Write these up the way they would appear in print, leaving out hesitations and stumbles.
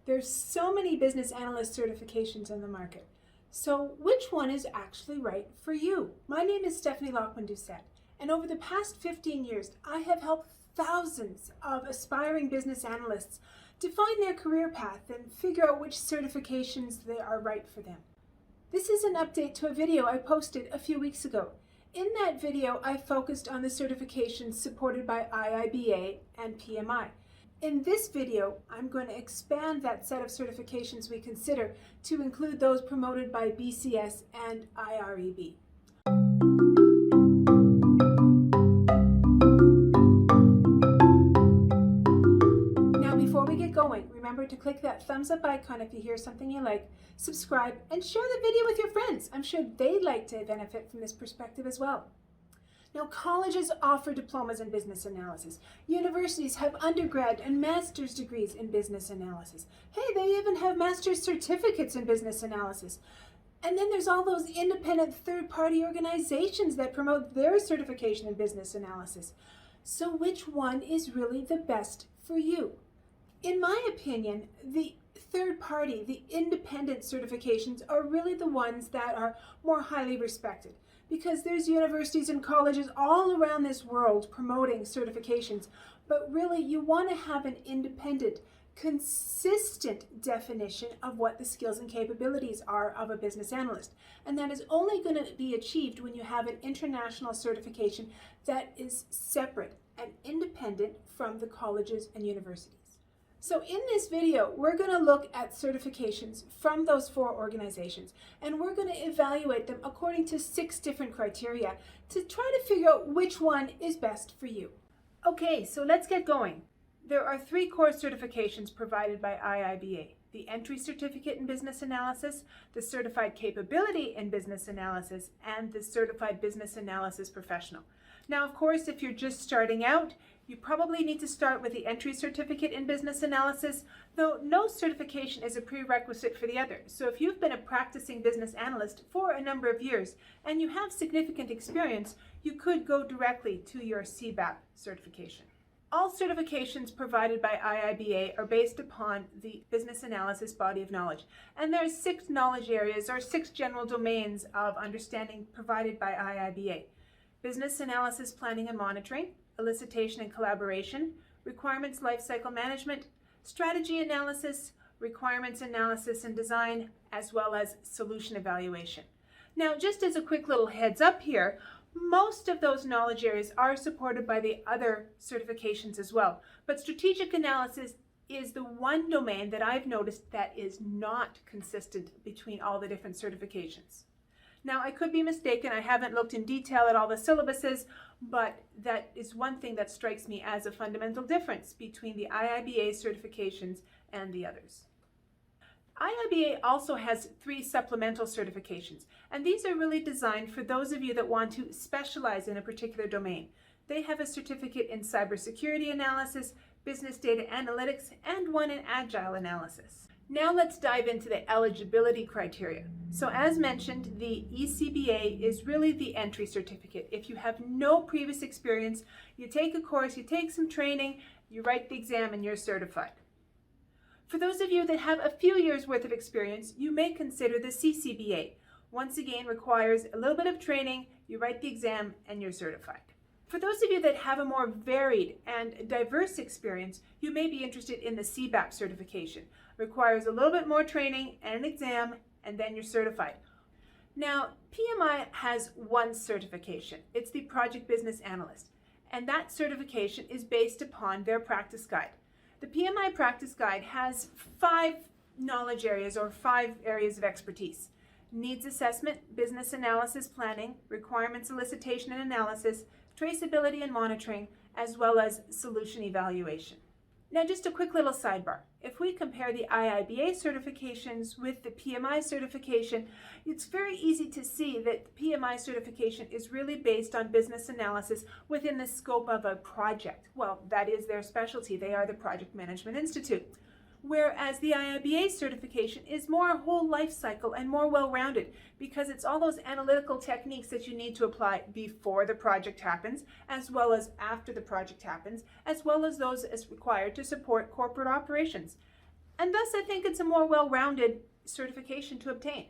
There's so many business analyst certifications on the market. So which one is actually right for you? My name is Lachman-Doucet, and over the past 15 years, I have helped thousands of aspiring business analysts define their career path and figure out which certifications they are right for them. This is an update to a video I posted a few weeks ago. In that video, I focused on the certifications supported by IIBA and PMI. In this video, I'm going to expand that set of certifications we consider to include those promoted by BCS and IREB. Now, before we get going, remember to click that thumbs up icon if you hear something you like, subscribe, and share the video with your friends. I'm sure they'd like to benefit from this perspective as well. Now, colleges offer diplomas in business analysis. Universities have undergrad and master's degrees in business analysis. Hey, they even have master's certificates in business analysis. And then there's all those independent third-party organizations that promote their certification in business analysis. So which one is really the best for you? In my opinion, the third-party, the independent certifications are really the ones that are more highly respected, because there's universities and colleges all around this world promoting certifications, but really you want to have an independent, consistent definition of what the skills and capabilities are of a business analyst. And that is only going to be achieved when you have an international certification that is separate and independent from the colleges and universities. So in this video, we're going to look at certifications from those 4 organizations, and we're going to evaluate them according to 6 different criteria to try to figure out which one is best for you. Okay, so let's get going. There are 3 core certifications provided by IIBA: the Entry Certificate in Business Analysis, the Certified Capability in Business Analysis, and the Certified Business Analysis Professional. Now, of course, if you're just starting out, you probably need to start with the Entry Certificate in Business Analysis, though no certification is a prerequisite for the other. So if you've been a practicing business analyst for a number of years and you have significant experience, you could go directly to your CBAP certification. All certifications provided by IIBA are based upon the business analysis body of knowledge. And there are 6 knowledge areas or 6 general domains of understanding provided by IIBA: business analysis planning and monitoring, elicitation and collaboration, requirements lifecycle management, strategy analysis, requirements analysis and design, as well as solution evaluation. Now, just as a quick little heads up here, most of those knowledge areas are supported by the other certifications as well, but strategic analysis is the one domain that I've noticed that is not consistent between all the different certifications. Now, I could be mistaken. I haven't looked in detail at all the syllabuses, but that is one thing that strikes me as a fundamental difference between the IIBA certifications and the others. IIBA also has 3 supplemental certifications, and these are really designed for those of you that want to specialize in a particular domain. They have a certificate in cybersecurity analysis, business data analytics, and one in agile analysis. Now let's dive into the eligibility criteria. So as mentioned, the ECBA is really the entry certificate. If you have no previous experience, you take a course, you take some training, you write the exam, and you're certified. For those of you that have a few years worth of experience, you may consider the CCBA. Once again, requires a little bit of training, you write the exam, and you're certified. For those of you that have a more varied and diverse experience, you may be interested in the CBAP certification. Requires a little bit more training and an exam, and then you're certified. Now, PMI has one certification. It's the Project Business Analyst, and that certification is based upon their practice guide. The PMI practice guide has 5 knowledge areas or 5 areas of expertise: needs assessment, business analysis planning, requirements elicitation and analysis, traceability and monitoring, as well as solution evaluation. Now, just a quick little sidebar. If we compare the IIBA certifications with the PMI certification, it's very easy to see that the PMI certification is really based on business analysis within the scope of a project. Well, that is their specialty. They are the Project Management Institute. Whereas the IIBA certification is more whole life cycle and more well-rounded, because it's all those analytical techniques that you need to apply before the project happens, as well as after the project happens, as well as those as required to support corporate operations. and thus I think it's a more well-rounded certification to obtain.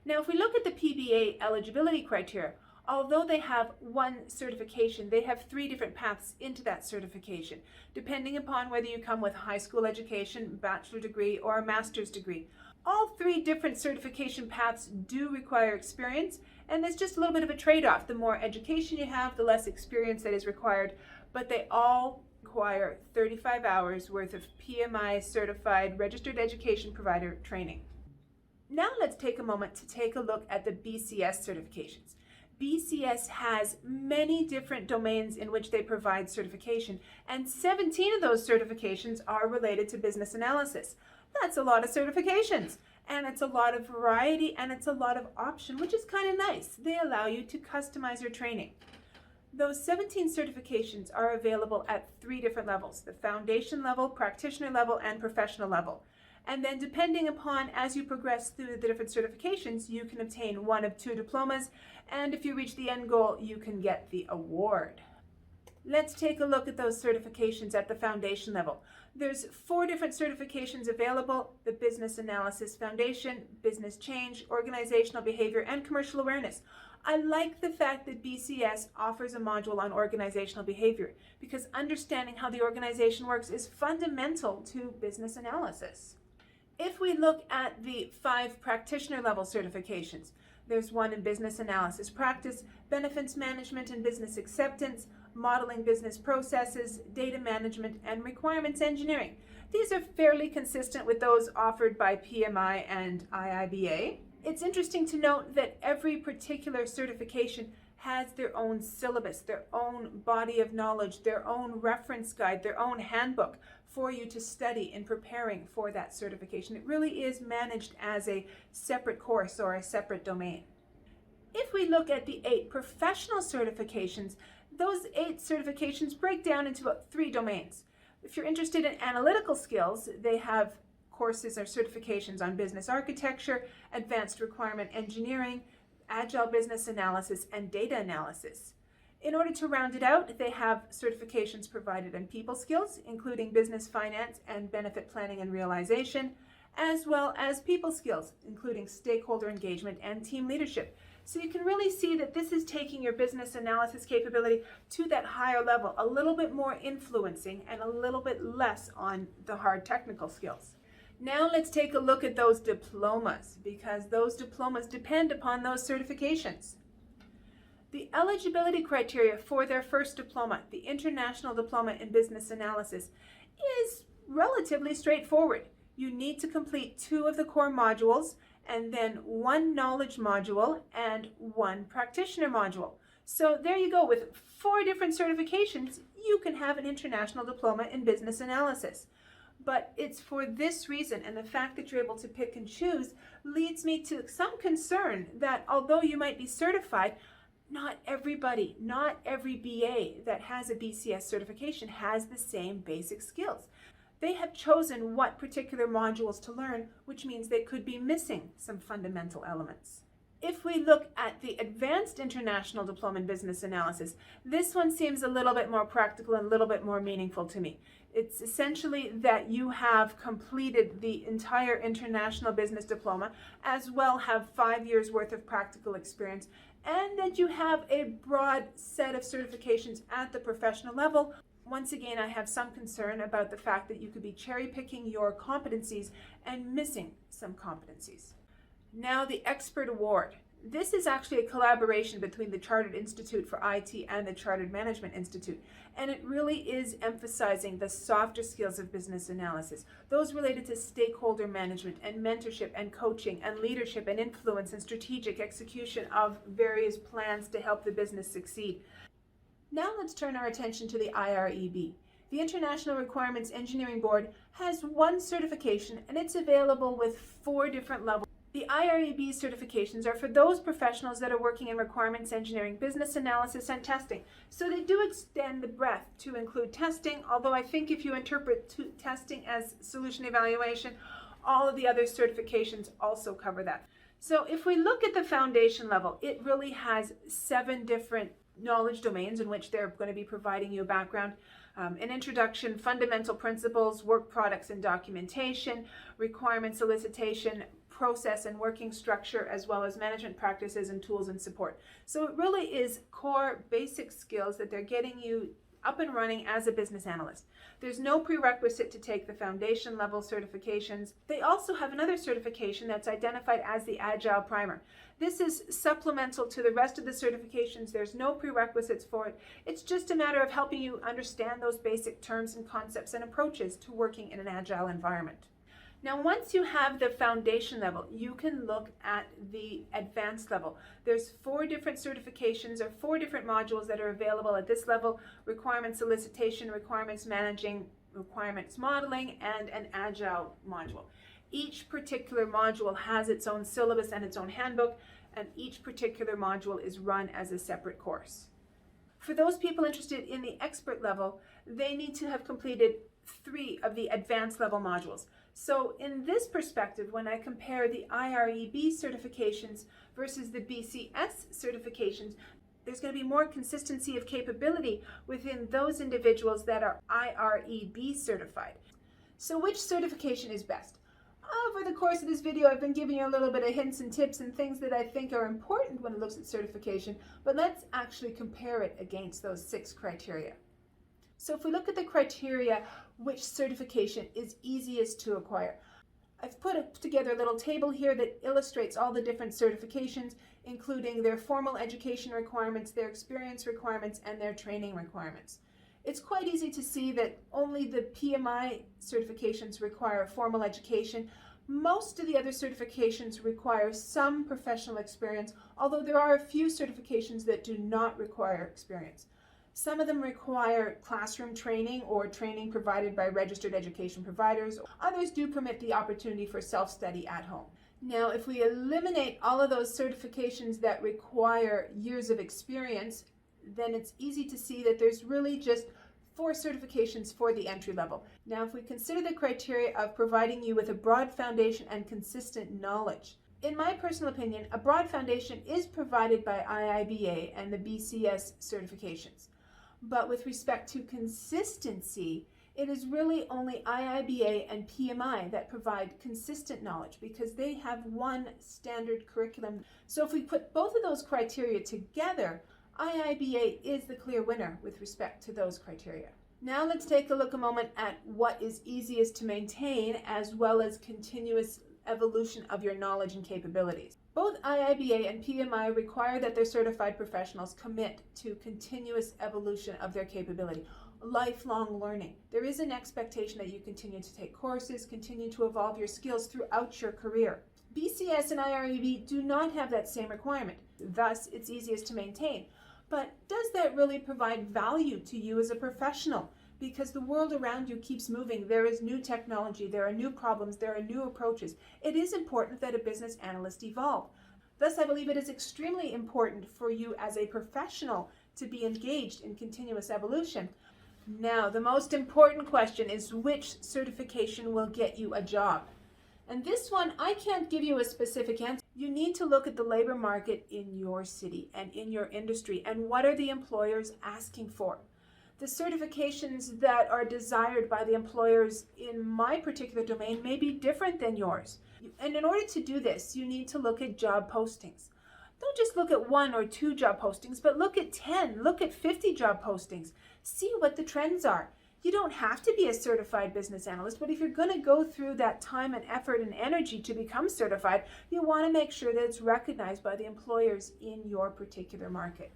Now, if we look at the PBA eligibility criteria, although they have one certification, they have 3 different paths into that certification, depending upon whether you come with high school education, bachelor degree, or a master's degree. All 3 different certification paths do require experience, and there's just a little bit of a trade-off. The more education you have, the less experience that is required, but they all require 35 hours worth of PMI certified registered education provider training. Now let's take a moment to take a look at the BCS certifications. BCS has many different domains in which they provide certification, and 17 of those certifications are related to business analysis. That's a lot of certifications, and it's a lot of variety, and it's a lot of option, which is kind of nice. They allow you to customize your training. Those 17 certifications are available at 3 different levels: the foundation level, practitioner level, and professional level. And then depending upon, as you progress through the different certifications, you can obtain 1 of 2 diplomas, and if you reach the end goal, you can get the award. Let's take a look at those certifications at the foundation level. There's 4 different certifications available: the Business Analysis Foundation, Business Change, Organizational Behavior, and Commercial Awareness. I like the fact that BCS offers a module on organizational behavior, because understanding how the organization works is fundamental to business analysis. If we look at the 5 practitioner level certifications, there's 1 in business analysis practice, benefits management and business acceptance, modeling business processes, data management, and requirements engineering. These are fairly consistent with those offered by PMI and IIBA. It's interesting to note that every particular certification has their own syllabus, their own body of knowledge, their own reference guide, their own handbook for you to study in preparing for that certification. It really is managed as a separate course or a separate domain. If we look at the 8 professional certifications, those 8 certifications break down into about 3 domains. If you're interested in analytical skills, they have courses or certifications on business architecture, advanced requirement engineering, agile business analysis, and data analysis. In order to round it out, they have certifications provided in people skills, including business finance and benefit planning and realization, as well as people skills, including stakeholder engagement and team leadership. So you can really see that this is taking your business analysis capability to that higher level, a little bit more influencing and a little bit less on the hard technical skills. Now let's take a look at those diplomas, because those diplomas depend upon those certifications. The eligibility criteria for their first diploma, the International Diploma in Business Analysis, is relatively straightforward. You need to complete 2 of the core modules, and then 1 knowledge module and 1 practitioner module. So there you go. With 4 different certifications, you can have an International Diploma in Business Analysis. But it's for this reason, and the fact that you're able to pick and choose leads me to some concern that although you might be certified, not everybody, not every BA that has a BCS certification has the same basic skills. They have chosen what particular modules to learn, which means they could be missing some fundamental elements. If we look at the Advanced International Diploma in Business Analysis, this one seems a little bit more practical and a little bit more meaningful to me. It's essentially that you have completed the entire International Business Diploma, as well have 5 years worth of practical experience, and that you have a broad set of certifications at the professional level. Once again, I have some concern about the fact that you could be cherry picking your competencies and missing some competencies. Now, the Expert Award. This is actually a collaboration between the Chartered Institute for IT and the Chartered Management Institute, and it really is emphasizing the softer skills of business analysis, those related to stakeholder management and mentorship and coaching and leadership and influence and strategic execution of various plans to help the business succeed. Now let's turn our attention to the IREB. The International Requirements Engineering Board has 1 certification, and it's available with 4 different levels. The IREB certifications are for those professionals that are working in requirements engineering, business analysis, and testing. So they do extend the breadth to include testing, although I think if you interpret testing as solution evaluation, all of the other certifications also cover that. So if we look at the foundation level, it really has 7 different knowledge domains in which they're going to be providing you a background. An introduction, fundamental principles, work products and documentation, requirement solicitation, process and working structure, as well as management practices and tools and support. So it really is core basic skills that they're getting you up and running as a business analyst. There's no prerequisite to take the foundation level certifications. They also have another certification that's identified as the Agile Primer. This is supplemental to the rest of the certifications. There's no prerequisites for it. It's just a matter of helping you understand those basic terms and concepts and approaches to working in an agile environment. Now, once you have the foundation level, you can look at the advanced level. There's 4 different certifications or 4 different modules that are available at this level: requirement solicitation, requirements managing, requirements modeling, and an agile module. Each particular module has its own syllabus and its own handbook, and each particular module is run as a separate course. For those people interested in the expert level, they need to have completed 3 of the advanced level modules. So in this perspective, when I compare the IIBA certifications versus the BCS certifications, there's going to be more consistency of capability within those individuals that are IIBA certified. So which certification is best? Over the course of this video, I've been giving you a little bit of hints and tips and things that I think are important when it looks at certification, but let's actually compare it against those 6 criteria. So if we look at the criteria, which certification is easiest to acquire? I've put together a little table here that illustrates all the different certifications, including their formal education requirements, their experience requirements, and their training requirements. It's quite easy to see that only the PMI certifications require formal education. Most of the other certifications require some professional experience, although there are a few certifications that do not require experience. Some of them require classroom training or training provided by registered education providers. Others do permit the opportunity for self-study at home. Now, if we eliminate all of those certifications that require years of experience, then it's easy to see that there's really just 4 certifications for the entry level. Now, if we consider the criteria of providing you with a broad foundation and consistent knowledge, in my personal opinion, a broad foundation is provided by IIBA and the BCS certifications. But with respect to consistency, it is really only IIBA and PMI that provide consistent knowledge because they have one standard curriculum. So if we put both of those criteria together, IIBA is the clear winner with respect to those criteria. Now let's take a moment at what is easiest to maintain as well as continuous evolution of your knowledge and capabilities. Both IIBA and PMI require that their certified professionals commit to continuous evolution of their capability, lifelong learning. There is an expectation that you continue to take courses, continue to evolve your skills throughout your career. BCS and IIBA do not have that same requirement, thus it's easiest to maintain. But does that really provide value to you as a professional? Because the world around you keeps moving. There is new technology, there are new problems, there are new approaches. It is important that a business analyst evolve. Thus, I believe it is extremely important for you as a professional to be engaged in continuous evolution. Now, the most important question is which certification will get you a job? And this one, I can't give you a specific answer. You need to look at the labor market in your city and in your industry and what are the employers asking for. The certifications that are desired by the employers in my particular domain may be different than yours. And in order to do this, you need to look at job postings. Don't just look at 1 or 2 job postings, but look at 10, look at 50 job postings. See what the trends are. You don't have to be a certified business analyst, but if you're going to go through that time and effort and energy to become certified, you want to make sure that it's recognized by the employers in your particular market.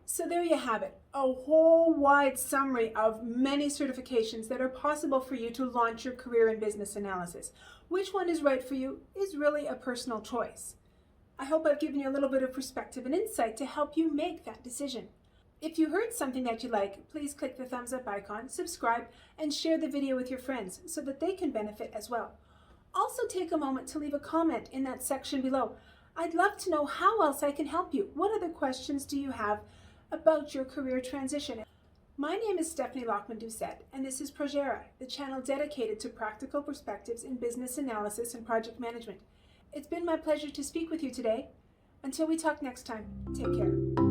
So there you have it, a whole wide summary of many certifications that are possible for you to launch your career in business analysis. Which one is right for you is really a personal choice. I hope I've given you a little bit of perspective and insight to help you make that decision. If you heard something that you like, please click the thumbs up icon, subscribe, and share the video with your friends so that they can benefit as well. Also take a moment to leave a comment in that section below. I'd love to know how else I can help you. What other questions do you have about your career transition? My name is Lachman-Doucet, and this is Projerra, the channel dedicated to practical perspectives in business analysis and project management. It's been my pleasure to speak with you today. Until we talk next time, take care.